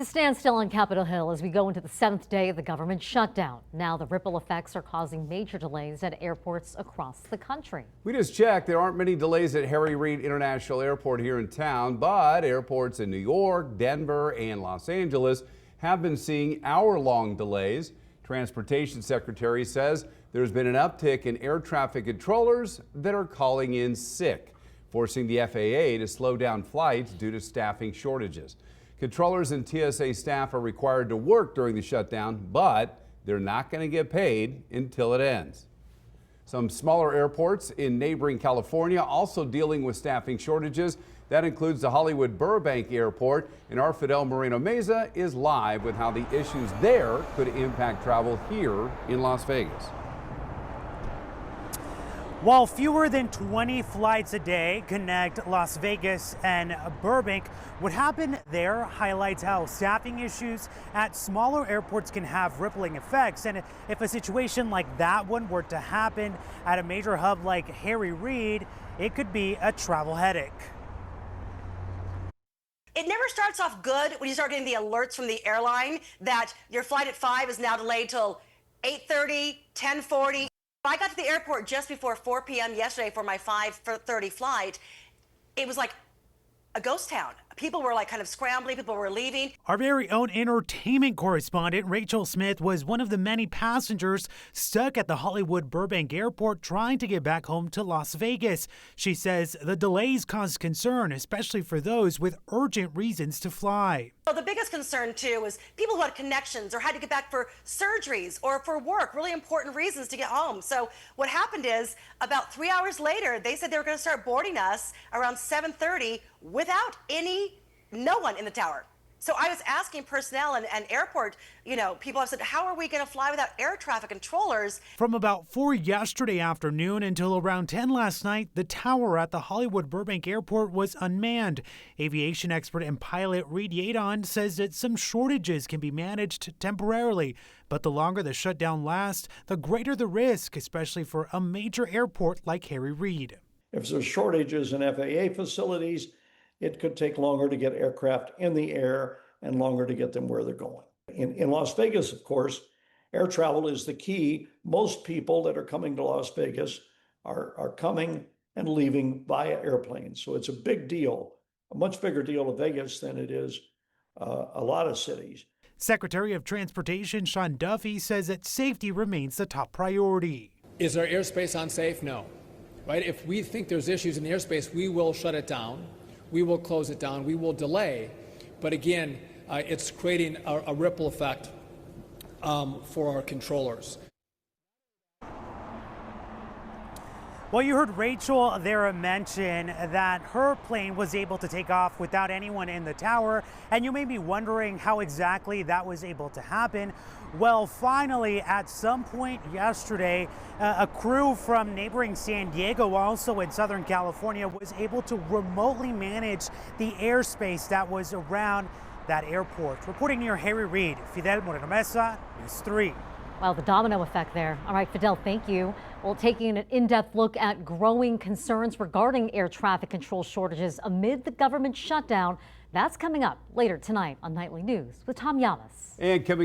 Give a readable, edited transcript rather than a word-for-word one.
The standstill on Capitol Hill as we go into the 7th day of the government shutdown. Now the ripple effects are causing major delays at airports across the country. We just checked. There aren't many delays at Harry Reid International Airport here in town, but airports in New York, Denver, and Los Angeles have been seeing hour-long delays. Transportation Secretary says there's been an uptick in air traffic controllers that are calling in sick, forcing the FAA to slow down flights due to staffing shortages. Controllers and TSA staff are required to work during the shutdown, but they're not going to get paid until it ends. Some smaller airports in neighboring California also dealing with staffing shortages. That includes the Hollywood-Burbank Airport, and our Fidel Moreno Meza is live with how the issues there could impact travel here in Las Vegas. While fewer than 20 flights a day connect Las Vegas and Burbank, what happened there highlights how staffing issues at smaller airports can have rippling effects. And if a situation like that one were to happen at a major hub like Harry Reid, it could be a travel headache. It never starts off good when you start getting the alerts from the airline that your flight at 5 is now delayed till 8:30, 10:40. I got to the airport just before 4 p.m. yesterday for my 5:30 flight. It was like a ghost town. People were like kind of scrambling. People were leaving. Our very own entertainment correspondent, Rachel Smith, was one of the many passengers stuck at the Hollywood-Burbank Airport trying to get back home to Las Vegas. She says the delays caused concern, especially for those with urgent reasons to fly. So the biggest concern, too, is people who had connections or had to get back for surgeries or for work, really important reasons to get home. So what happened is about 3 hours later, they said they were going to start boarding us around 7:30 without no one in the tower. So I was asking personnel and airport, people have said, how are we going to fly without air traffic controllers? From about 4 yesterday afternoon until around 10 last night, the tower at the Hollywood-Burbank Airport was unmanned. Aviation expert and pilot Reid says that some shortages can be managed temporarily, but the longer the shutdown lasts, the greater the risk, especially for a major airport like Harry Reid. If there's shortages in FAA facilities, it could take longer to get aircraft in the air and longer to get them where they're going. In Las Vegas, of course, air travel is the key. Most people that are coming to Las Vegas are coming and leaving via airplanes. So it's a big deal, a much bigger deal to Vegas than it is a lot of cities. Secretary of Transportation Sean Duffy says that safety remains the top priority. Is our airspace unsafe? No. Right? If we think there's issues in the airspace, we will shut it down. We will close it down. We will delay. But again, it's creating a ripple effect for our controllers. Well, you heard Rachel there mention that her plane was able to take off without anyone in the tower, and you may be wondering how exactly that was able to happen. Well, finally, at some point yesterday, a crew from neighboring San Diego, also in Southern California, was able to remotely manage the airspace that was around that airport. Reporting near Harry Reid, Fidel Moreno Meza, News 3. Well, the domino effect there. All right, Fidel, thank you. Well, taking an in-depth look at growing concerns regarding air traffic control shortages amid the government shutdown. That's coming up later tonight on Nightly News with Tom Yamas. And coming